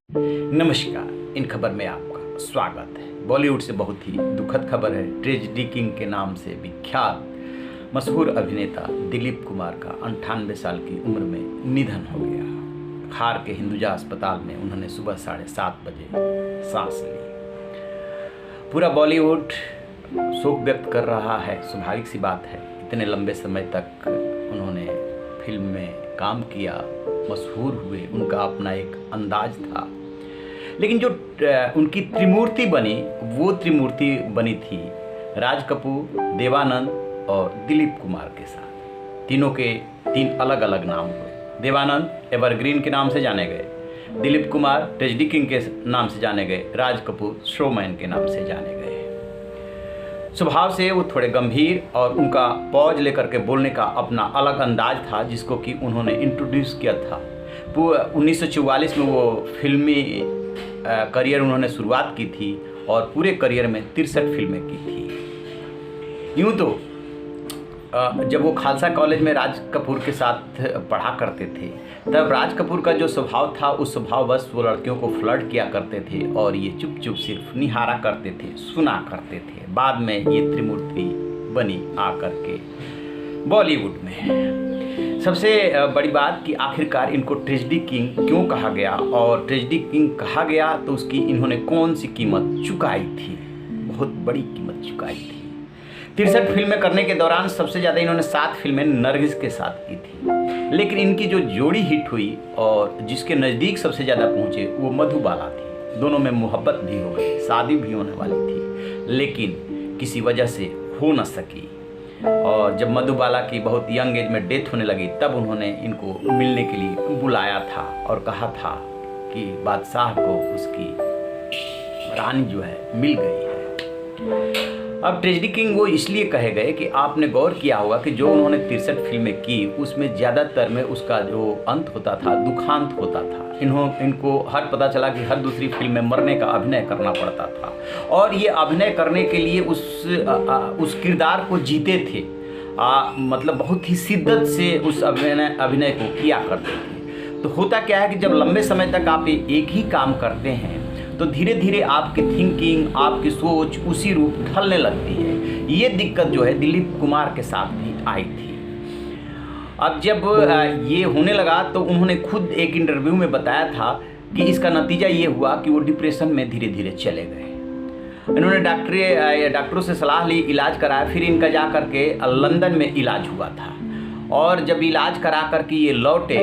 नमस्कार। इन खबर में आपका स्वागत है। बॉलीवुड से बहुत ही दुखद खबर है। ट्रेजेडी किंग के नाम से विख्यात मशहूर अभिनेता दिलीप कुमार का 98 साल की उम्र में निधन हो गया। खार के हिंदुजा अस्पताल में उन्होंने सुबह 7:30 बजे सांस ली। पूरा बॉलीवुड शोक व्यक्त कर रहा है। स्वाभाविक सी बात है, इतने लंबे समय तक उन्होंने फिल्म में काम किया, मशहूर हुए, उनका अपना एक अंदाज था। लेकिन जो उनकी त्रिमूर्ति बनी, वो त्रिमूर्ति बनी थी राज कपूर, देवानंद और दिलीप कुमार के साथ। तीनों के 3 अलग अलग नाम हुए। देवानंद एवरग्रीन के नाम से जाने गए, दिलीप कुमार ट्रेजेडी किंग के नाम से जाने गए, राज कपूर शोमैन के नाम से जाने गए। स्वभाव से वो थोड़े गंभीर और उनका पॉज लेकर के बोलने का अपना अलग अंदाज था, जिसको कि उन्होंने इंट्रोड्यूस किया था। 1944 में वो फिल्मी करियर उन्होंने शुरुआत की थी और पूरे करियर में 63 फिल्में की थी। यूँ तो जब वो खालसा कॉलेज में राज कपूर के साथ पढ़ा करते थे, तब राज कपूर का जो स्वभाव था, उस स्वभाववश वो लड़कियों को फ्लर्ट किया करते थे और ये चुप चुप सिर्फ निहारा करते थे, सुना करते थे। बाद में ये त्रिमूर्ति बनी आकर के बॉलीवुड में। सबसे बड़ी बात कि आखिरकार इनको ट्रेजेडी किंग क्यों कहा गया, और ट्रेजेडी किंग कहा गया तो उसकी इन्होंने कौन सी कीमत चुकाई थी। बहुत बड़ी कीमत चुकाई थी। 63 फिल्में करने के दौरान सबसे ज़्यादा इन्होंने 7 फिल्में नरगिस के साथ की थी। लेकिन इनकी जो जोड़ी हिट हुई और जिसके नज़दीक सबसे ज़्यादा पहुँचे, वो मधुबाला थी। दोनों में मोहब्बत भी हो गई, शादी भी होने वाली थी, लेकिन किसी वजह से हो न सकी। और जब मधुबाला की बहुत यंग एज में डेथ होने लगी, तब उन्होंने इनको मिलने के लिए बुलाया था और कहा था कि बादशाह को उसकी रानी जो है मिल गई है। अब ट्रेजेडी किंग वो इसलिए कहे गए कि आपने गौर किया होगा कि जो उन्होंने 63 फिल्में की, उसमें ज़्यादातर में उसका जो अंत होता था, दुखांत होता था। इनको पता चला कि हर दूसरी फिल्म में मरने का अभिनय करना पड़ता था, और ये अभिनय करने के लिए उस किरदार को जीते थे। मतलब बहुत ही शिद्दत से उस अभिनय को किया करते थे। तो होता क्या है कि जब लंबे समय तक आप एक ही काम करते हैं, तो धीरे धीरे आपकी थिंकिंग, आपकी सोच उसी रूप ढलने लगती है। ये दिक्कत जो है दिलीप कुमार के साथ भी आई थी। अब जब ये होने लगा, तो उन्होंने खुद एक इंटरव्यू में बताया था कि इसका नतीजा ये हुआ कि वो डिप्रेशन में धीरे धीरे चले गए। इन्होंने डॉक्टरों से सलाह ली, इलाज कराया, फिर इनका जा कर के लंदन में इलाज हुआ था। और जब इलाज करा कर के ये लौटे,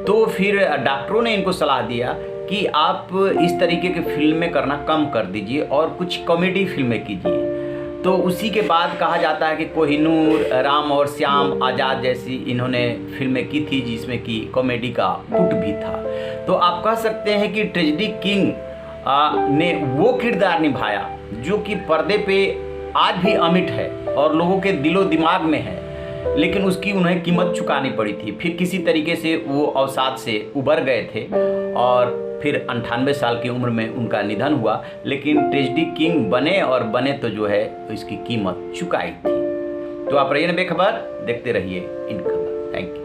तो फिर डॉक्टरों ने इनको सलाह दिया कि आप इस तरीके की फिल्में करना कम कर दीजिए और कुछ कॉमेडी फिल्में कीजिए। तो उसी के बाद कहा जाता है कि कोहिनूर, राम और श्याम आज़ाद जैसी इन्होंने फिल्में की थी, जिसमें कि कॉमेडी का पुट भी था। तो आप कह सकते हैं कि ट्रेजेडी किंग ने वो किरदार निभाया जो कि पर्दे पे आज भी अमिट है और लोगों के दिलो दिमाग में है, लेकिन उसकी उन्हें कीमत चुकानी पड़ी थी। फिर किसी तरीके से वो अवसाद से उबर गए थे और फिर 98 साल की उम्र में उनका निधन हुआ। लेकिन ट्रेजेडी किंग बने, और बने तो जो है इसकी कीमत चुकाई थी। तो आप रहिए बेखबर, देखते रहिए इन खबर। Thank you.